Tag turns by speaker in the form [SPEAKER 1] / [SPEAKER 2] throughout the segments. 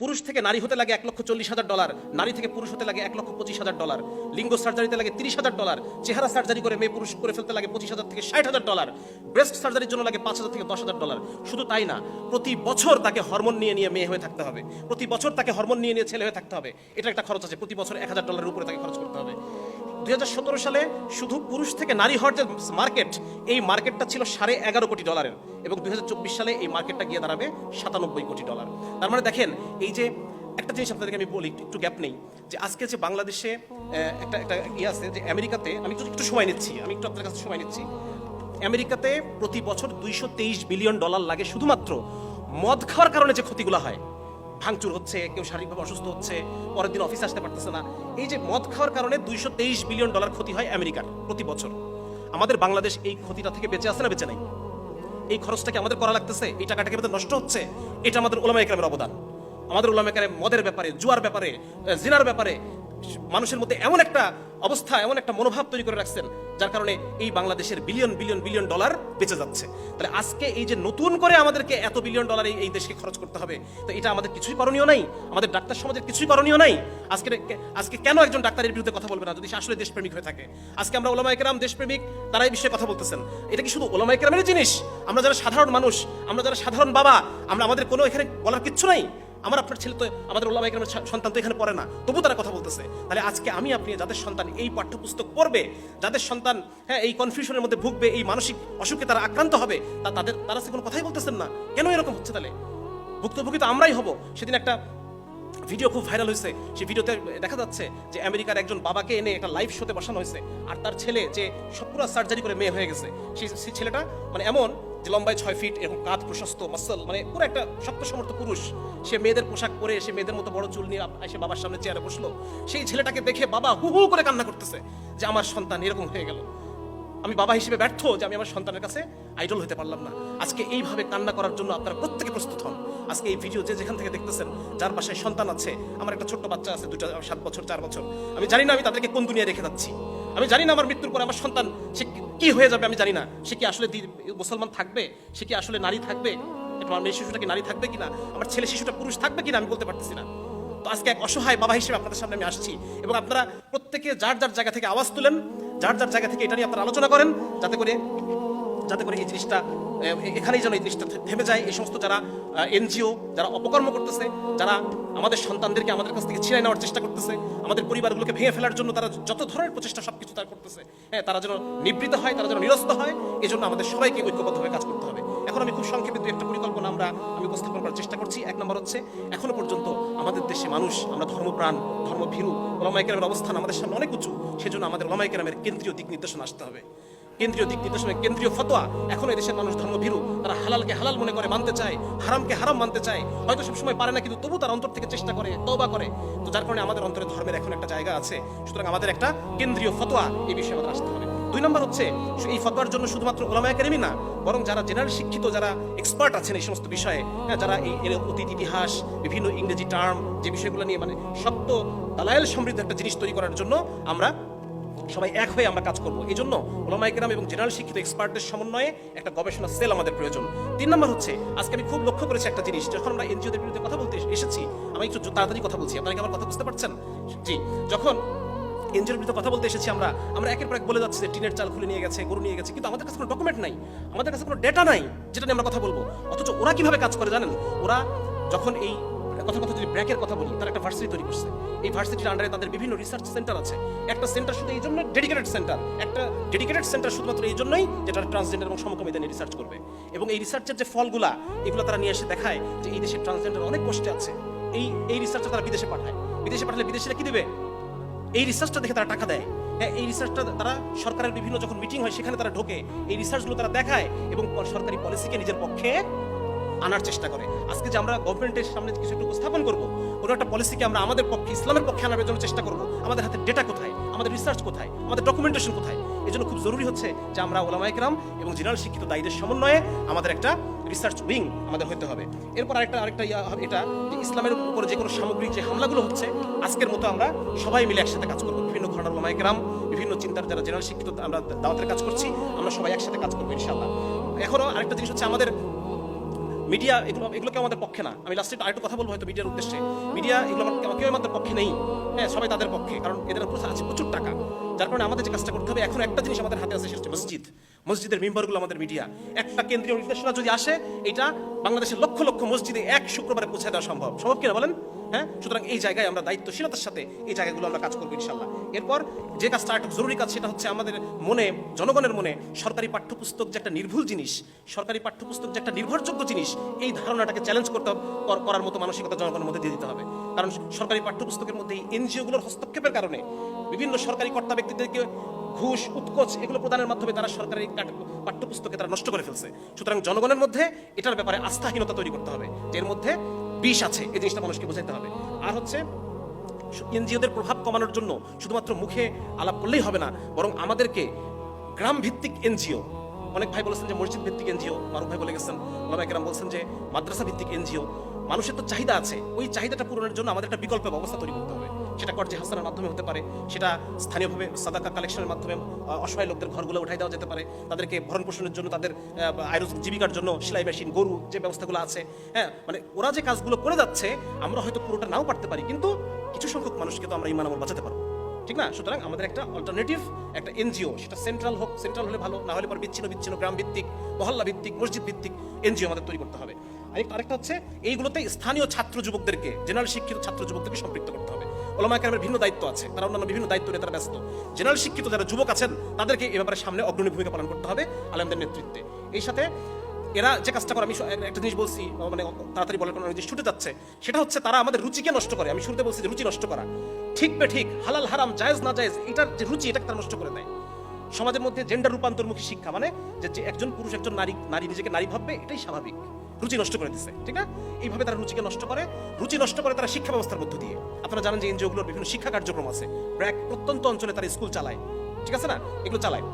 [SPEAKER 1] পুরুষ থেকে নারী হতে লাগে $1,40,000, নারী থেকে পুরুষ হতে লাগে $1,25,000, লিঙ্গ সার্জারিতে লাগে $30,000, চেহারা সার্জারি করে মেয়ে পুরুষ করে ফেলতে লাগে $25,000 থেকে $60,000, ব্রেস্ট সার্জারির জন্য লাগে $5,000 থেকে $10,000। শুধু তাই না, প্রতি বছর তাকে হরমোন নিয়ে নিয়ে মেয়ে হয়ে থাকতে হবে, প্রতি বছর তাকে হরমোন নিয়ে নিয়ে ছেলে হয়ে থাকতে হবে। এটা একটা খরচ আছে, প্রতি বছর $1,000 উপরে তাকে খরচ করতে হবে। 2017 সালে শুধু পুরুষ থেকে নারী হওয়ার যে মার্কেট, এই মার্কেটটা ছিল $11.5 কোটি, এবং 2024 সালে এই মার্কেটটা গিয়ে দাঁড়াবে $97 কোটি। তার মানে দেখেন, এই যে একটা জিনিস আপনাদেরকে আমি বলি, একটু গ্যাপ নেই, যে আজকে যে বাংলাদেশে একটা আছে যে আমেরিকাতে, আমি একটু সময় নিচ্ছি, আমি একটু আপনাদের কাছে সময় নিচ্ছি। আমেরিকাতে প্রতি বছর $223 বিলিয়ন লাগে শুধুমাত্র মদ খাওয়ার কারণে যে ক্ষতিগুলো হয়, ভাঙচুর হচ্ছে, কেউ শারীরিকভাবে অসুস্থ হচ্ছে, পরের দিন অফিসে আসতে পারতেছে না, এই যে মদ খাওয়ার কারণে $223 বিলিয়ন ক্ষতি হয় আমেরিকার প্রতি বছর। আমাদের বাংলাদেশ এই ক্ষতিটা থেকে বেঁচে আছে না বেঁচে নাই? এই খরচটাকে আমাদের করা লাগতেছে, এই টাকাটাকে আমাদের নষ্ট হচ্ছে। এটা আমাদের উলামায়ে কেরামের অবদান। আমাদের উলামায়ে কেরাম মদের ব্যাপারে, জুয়ার ব্যাপারে, জিনার ব্যাপারে মানুষের মধ্যে এমন একটা অবস্থা, এমন একটা মনোভাব তৈরি করে রাখছেন, যার কারণে এই বাংলাদেশের বিলিয়ন ডলার বেঁচে যাচ্ছে। তাহলে আজকে এই যে নতুন করে আমাদেরকে এত $বিলিয়ন এই দেশকে খরচ করতে হবে, তো এটা আমাদের কিছুই করণীয় নাই, আমাদের ডাক্তার সমাজের কিছুই করণীয় নাই। আজকে কেন একজন ডাক্তারের বিরুদ্ধে কথা বলবে না যদি সে আসলে দেশপ্রেমিক হয়ে থাকে? আজকে আমরা উলামায়ে কেরাম দেশপ্রেমিক, তারা এই বিষয়ে কথা বলতেছেন। এটা কি শুধু উলামায়ে কেরামের জিনিস? আমরা যারা সাধারণ মানুষ, আমরা যারা সাধারণ বাবা, আমাদের কোনো এখানে বলার কিচ্ছু নাই? আমার আপনার ছেলে তো, আমাদের উলামায়ে কেরামের সন্তান তো এখানে পড়ে না, তবু তারা কথা বলতেছে। তাহলে আজকে আমি আপনি যাদের সন্তান এই পাঠ্যপুস্তক পড়বে, যাদের সন্তান এই কনফিউশনের মধ্যে ভুগবে, এই মানসিক অসুখে তারা আক্রান্ত হবে, তারা সে কোনো কথাই বলতেছেন না। কেন এরকম হচ্ছে? তাহলে ভুক্তভোগী তো আমরাই হব। সেদিন একটা ভিডিও খুব ভাইরাল হয়েছে, সেই ভিডিওতে দেখা যাচ্ছে যে আমেরিকার একজন বাবাকে এনে একটা লাইভ শোতে বসানো হয়েছে, আর তার ছেলে যে পুরো সার্জারি করে মেয়ে হয়ে গেছে, সেই ছেলেটা মানে এমন যে লম্বায় 6 ফিট, এরকম কাঁধ প্রশস্ত, মাসল, মানে পুরো একটা শক্ত সমর্থ পুরুষ। সে মেয়েদের পোশাক পরে, সে মেয়েদের মতো বড় চুল নিয়ে এসে বাবার সামনে চেয়ারে বসলো। সেই ছেলেটাকে দেখে বাবা হু হু করে কান্না করতেছে যে আমার সন্তান এরকম হয়ে গেল, আমি বাবা হিসেবে ব্যর্থ যে আমি আমার সন্তানের কাছে আইডল হতে পারলাম না। আজকে এইভাবে কান্না করার জন্য আপনারা প্রত্যেকে প্রস্তুত হন। আজকে এই ভিডিও যেখান থেকে দেখতেছেন, যার বাসায় সন্তান আছে, আমার একটা ছোট্ট বাচ্চা আছে, 7 বছর 4 বছর, আমি জানি না আমি তাদেরকে কোন দুনিয়ায় রেখে যাচ্ছি। আমি জানি না আমার মৃত্যুর পর আমার সন্তান সে কি হয়ে যাবে, আমি জানি না। সে কি আসলে মুসলমান থাকবে, সে কি আসলে নারী থাকবে, আমার মেয়ে শিশুটা কি নারী থাকবে কিনা, আমার ছেলে শিশুটা পুরুষ থাকবে কিনা, আমি বলতে পারতেছি না। তো আজকে এক অসহায় বাবা হিসেবে আপনাদের সামনে আমি আসছি, এবং আপনারা প্রত্যেকে যার যার জায়গা থেকে আওয়াজ তুলেন, যার যার জায়গা থেকে এটা নিয়ে আপনারা আলোচনা করেন, যাতে করে এই জিনিসটা এখানেই যেন এই জিনিসটা থেমে যায়। এই সমস্ত যারা এনজিও, যারা অপকর্ম করতেছে, যারা আমাদের সন্তানদেরকে আমাদের কাছ থেকে ছিনিয়ে নেওয়ার চেষ্টা করতেছে, আমাদের পরিবারগুলোকে ভেঙে ফেলার জন্য তারা যত ধরনের প্রচেষ্টা সবকিছু তারা করতেছে, তারা যেন নিবৃত্ত হয়, তারা যেন নিরস্ত হয়, এই জন্য আমাদের সবাইকে ঐক্যবদ্ধভাবে কাজ করতে হবে। এখন আমি খুব সংক্ষেপে একটা পরিকল্পনা আমি উপস্থাপন করার চেষ্টা করছি। 1 নম্বর হচ্ছে, এখনো পর্যন্ত আমাদের দেশে মানুষ, আমরা ধর্মপ্রাণ, ধর্মভীরু, উলামায়ে কেরামের অবস্থান আমাদের সামনে অনেক উঁচু। সেজন্য আমাদের উলামায়ে কেরামের কেন্দ্রীয় দিক নির্দেশনা আসতে হবে। কেন্দ্রীয় দিক নির্দেশনা, কেন্দ্রীয় ফতোয়া। এখন এই দেশের মানুষ ধর্মভীরু, তারা হালালকে হালাল মনে করে মানতে চায়, হারামকে হারাম মানতে চায়। হয়তো সবসময় পারে না, কিন্তু তবু তার অন্তর থেকে চেষ্টা করে, তওবা করে। তো যার কারণে আমাদের অন্তরে ধর্মের এখন একটা জায়গা আছে। সুতরাং আমাদের একটা কেন্দ্রীয় ফতোয়া এই বিষয়ে আমাদের আসতে হবে। 2 নম্বর হচ্ছে, এই ফতোয়ার জন্য শুধুমাত্র উলামায়ে কেরামই না, বরং যারা জেনারেল শিক্ষিত, যারা এক্সপার্ট আছেন এই সমস্ত বিষয়ে, যারা এই অতীত ইতিহাস, বিভিন্ন ইংরেজি টার্ম, যে বিষয়গুলো নিয়ে মানে শক্ত দালায়েল সমৃদ্ধ একটা জিনিস তৈরি করার জন্য আমরা সবাই এক হয়ে আমরা কাজ করবো। এই জন্য উলামায়ে কেরাম এবং জেনারেল শিক্ষিত এক্সপার্টদের সমন্বয়ে একটা গবেষণা সেল আমাদের প্রয়োজন। 3 নম্বর হচ্ছে, আজকে আমি খুব লক্ষ্য করেছি একটা জিনিস, যখন আমরা এনজিওদের বিরুদ্ধে কথা বলতে এসেছি, আমি একটু তাড়াতাড়ি কথা বলছি, আপনারা কি আমার কথা বুঝতে পারছেন? জি, যখন এনজিওর বিরুদ্ধে কথা বলতে এসেছি, আমরা একের পর এক বলে যাচ্ছি যে টিনের চাল খুলে নিয়ে গেছে, গরু নিয়ে গেছে, কিন্তু আমাদের কাছে কোনো ডকুমেন্ট নাই, আমাদের কাছে কোনো ডেটা নাই যেটা নিয়ে আমরা কথা বলবো। অথচ ওরা কিভাবে কাজ করে জানেন? ওরা যখন এই কথা যদি ব্র্যাকের কথা বলি, তারা একটা ভার্সিটি তৈরি করছে। এই ভার্সিটির আন্ডারে তাদের বিভিন্ন রিসার্চ সেন্টার আছে। একটা সেন্টার শুধু এই জন্য ডেডিকেটেড সেন্টার শুধুমাত্র এই জন্যই, যেটা ট্রান্সজেন্ডার এবং সমকামীদের নিয়ে রিসার্চ করবে। এবং এই রিসার্চের যে ফলগুলা, এগুলো তারা নিয়ে এসে দেখায় যে এই দেশের ট্রান্সজেন্ডার অনেক কষ্টে আছে। এই রিসার্চটা তারা বিদেশে পাঠায়। বিদেশে পাঠালে বিদেশিরা কি দেবে? এই রিসার্চটা দেখে তারা টাকা দেয়। এই রিসার্চটা তারা সরকারের বিভিন্ন যখন মিটিং হয় সেখানে তারা ঢোকে, এই রিসার্চগুলো তারা দেখায় এবং সরকারি পলিসিকে নিজের পক্ষে আনার চেষ্টা করে। আজকে যে আমরা গভর্নমেন্টের সামনে কিছু একটা উপস্থাপন করবো, কোনো একটা পলিসিকে আমরা আমাদের পক্ষে, ইসলামের পক্ষে আনার জন্য চেষ্টা করবো, আমাদের হাতে ডেটা কোথায়, আমাদের রিসার্চ কোথায়, আমাদের ডকুমেন্টেশন কোথায়? এই জন্য খুব জরুরি হচ্ছে যে আমরা উলামায়ে কেরাম এবং জেনারেল শিক্ষিত দায়ীদের সমন্বয়ে আমাদের একটা রিসার্চ উইং আমাদের হতে হবে। এরপর আরেকটা এটা যে ইসলামের উপর যে কোনো সামগ্রিক যে হামলাগুলো হচ্ছে, আজকের মতো আমরা সবাই মিলে একসাথে কাজ করবো। বিভিন্ন ঘটনার উলামায়ে কেরাম, বিভিন্ন চিন্তার যারা জেনারেল শিক্ষিত, আমরা দাওয়াতের কাজ করছি, আমরা সবাই একসাথে কাজ করবো ইনশাআল্লাহ। এখনো আরেকটা জিনিস হচ্ছে, আমাদের মিডিয়া এগুলোকে আমাদের পক্ষে না। আমি লাস্টে আরেকটু কথা বলবো হয়তো মিডিয়ার উদ্দেশ্যে। মিডিয়া এগুলো কেউ আমাদের পক্ষে নেই, হ্যাঁ সবাই তাদের পক্ষে, কারণ এদের উপর আছে প্রচুর টাকা। যার কারণে আমাদের যে কাজটা করতে হবে, এখন একটা জিনিস আমাদের হাতে আছে, সেটা হচ্ছে মসজিদ। মসজিদের মেম্বারগুলো আমাদের মিডিয়া। একটা কেন্দ্রীয় নির্দেশনা যদি আসে, এটা বাংলাদেশের লক্ষ লক্ষ মসজিদে এক শুক্রবারে পৌঁছে দেওয়া সম্ভব কিনা বলেন? হ্যাঁ, সুতরাং এই জায়গায় আমরা দায়িত্বশীলতার সাথে এই জায়গাগুলো আমরা কাজ করবো ইনশাল্লাহ। এরপর যে কাজটা আরেকটু জরুরি কাজ, সেটা হচ্ছে আমাদের মনে, জনগণের মনে সরকারি পাঠ্যপুস্তক যে একটা নির্ভুল জিনিস, সরকারি পাঠ্যপুস্তক যে একটা নির্ভরযোগ্য জিনিস, এই ধারণাটাকে চ্যালেঞ্জ করার মতো মানসিকতা জনগণের মধ্যে দিয়ে দিতে হবে। কারণ সরকারি পাঠ্যপুস্তকের মধ্যে এনজিওগুলোর হস্তক্ষেপের কারণে বিভিন্ন সরকারি কর্তা ব্যক্তিদেরকে ঘুষ, উৎকোচ এগুলো প্রদানের মাধ্যমে তারা সরকারি পাঠ্যপুস্তকে তারা নষ্ট করে ফেলছে। সুতরাং জনগণের মধ্যে এটার ব্যাপারে আস্থাহীনতা তৈরি করতে হবে, যে এর মধ্যে বিষ আছে, এই জিনিসটা মানুষকে বোঝাতে হবে। আর হচ্ছে এনজিওদের প্রভাব কমানোর জন্য শুধুমাত্র মুখে আলাপ করলেই হবে না, বরং আমাদেরকে গ্রাম ভিত্তিক এনজিও, অনেক ভাই বলেছেন যে মসজিদ ভিত্তিক এনজিও, মারুফ ভাই বলে গেছেন, ওলামা কেরাম বলছেন যে মাদ্রাসা ভিত্তিক এনজিও। মানুষের তো চাহিদা আছে, ওই চাহিদাটা পূরণের জন্য আমাদের একটা বিকল্প ব্যবস্থা তৈরি করতে হবে। সেটা কর্জে হাসানের মাধ্যমে হতে পারে, সেটা স্থানীয়ভাবে সাদাকা কালেকশনের মাধ্যমে অসহায় লোকদের ঘরগুলো উঠাই দেওয়া যেতে পারে, তাদেরকে ভরণ পোষণের জন্য, তাদের জীবিকার জন্য সেলাই মেশিন, গরু, যে ব্যবস্থাগুলো আছে, হ্যাঁ মানে ওরা যে কাজগুলো করে যাচ্ছে, আমরা হয়তো পুরোটা নাও পারতে পারি, কিন্তু কিছু সংখ্যক মানুষকে তো আমরা ইমান আমল বাঁচাতে পারবো, ঠিক না? সুতরাং আমাদের একটা অল্টারনেটিভ একটা এনজিও, সেটা সেন্ট্রাল হোক, সেন্ট্রাল হলে ভালো, না হলে পর বিচ্ছিন্ন গ্রাম ভিত্তিক, মহল্লা ভিত্তিক, মসজিদ ভিত্তিক এনজিও আমাদের তৈরি করতে হবে। আরেকটা হচ্ছে এইগুলোতে স্থানীয় ছাত্র যুবকদেরকে, জেনারেল শিক্ষিত ছাত্র যুবকদেরকে সম্পৃক্ত করতে হবে। ওলামা কেরামের ভিন্ন দায়িত্ব আছে, তারা অন্যান্য বিভিন্ন দায়িত্ব নিয়ে তারা ব্যস্ত। জেনারেল শিক্ষিত যারা যুবক আছেন, তাদেরকে এ ব্যাপারে সামনে অগ্রণী ভূমিকা পালন করতে হবে আলেমদের নেতৃত্বে। এই সাথে এরা যে কাজটা করে, আমি একটা জিনিস বলছি, মানে তাড়াতাড়ি বলার কোনো জিনিস ছুটে যাচ্ছে, সেটা হচ্ছে তারা আমাদের রুচিকে নষ্ট করে। আমি শুরুতে বলছি যে রুচি নষ্ট করা, ঠিক ঠিক, হালাল হারাম, জায়েজ না জায়েজ, এটার যে রুচি, এটাকে তারা নষ্ট করে দেয়। সমাজের মধ্যে জেন্ডার রূপান্তরমুখী শিক্ষা, মানে যে একজন পুরুষ একজন নারী নিজেকে নারী ভাববে, এটাই স্বাভাবিক, রুচি নষ্ট করে দিচ্ছে, ঠিক না? এইভাবে তারা রুচি নষ্ট করে তারা শিক্ষা ব্যবস্থার মধ্য দিয়ে। আপনারা জানেন যে এনজিওগুলোর বিভিন্ন শিক্ষা কার্যক্রম আছে, প্রায় প্রত্যন্ত অঞ্চলে তারা স্কুল চালায়, ঠিক আছে না, এগুলো চালায়।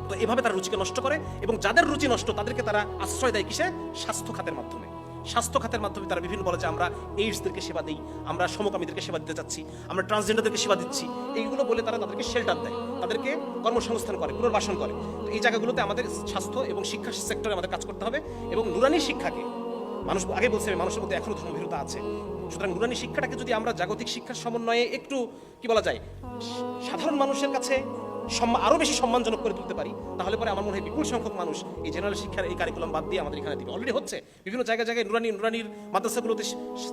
[SPEAKER 1] তো এভাবে তারা রুচিকে নষ্ট করে, এবং যাদের রুচি নষ্ট তাদেরকে তারা আশ্রয় দেয় কিসে? স্বাস্থ্য খাতের মাধ্যমে। স্বাস্থ্য খাতের মাধ্যমে তারা বিভিন্ন বলে যে আমরা এইডসদেরকে সেবা দিই, আমরা সমকামীদেরকে সেবা দিতে চাচ্ছি, আমরা ট্রান্সজেন্ডারদেরকে সেবা দিচ্ছি, এইগুলো বলে তারা তাদেরকে শেল্টার দেয়, তাদেরকে কর্মসংস্থান করে, পুনর্বাসন করে। তো এই জায়গাগুলোতে আমাদের স্বাস্থ্য এবং শিক্ষা সেক্টরে আমাদের কাজ করতে হবে। এবং নুরানি শিক্ষাকে, মানুষ আগে বলছে মানুষের মধ্যে এখনো ধর্মভীরতা আছে, সুতরাং নুরানি শিক্ষাটাকে যদি আমরা জাগতিক শিক্ষার সমন্বয়ে একটু কি বলা যায়, সাধারণ মানুষের কাছে আরো বেশি সম্মানজনক করে তুলতে পারি, তাহলে পরে আমার মনে হয় বিপুল সংখ্যক মানুষ এই জেনারেল শিক্ষার এই কারিকুলাম বাদ দিয়ে আমাদের এখানে দিবে। অলরেডি হচ্ছে, বিভিন্ন জায়গায় নুরানির মাদ্রাসাগুলোতে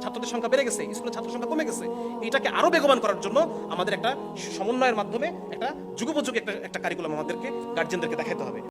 [SPEAKER 1] ছাত্রদের সংখ্যা বেড়ে গেছে, স্কুলের ছাত্র সংখ্যা কমে গেছে। এটাকে আরো বেগবান করার জন্য আমাদের একটা সমন্বয়ের মাধ্যমে একটা যুগোপযোগী একটা কারিকুলাম আমাদেরকে গার্জিয়ানদেরকে দেখাতে হবে।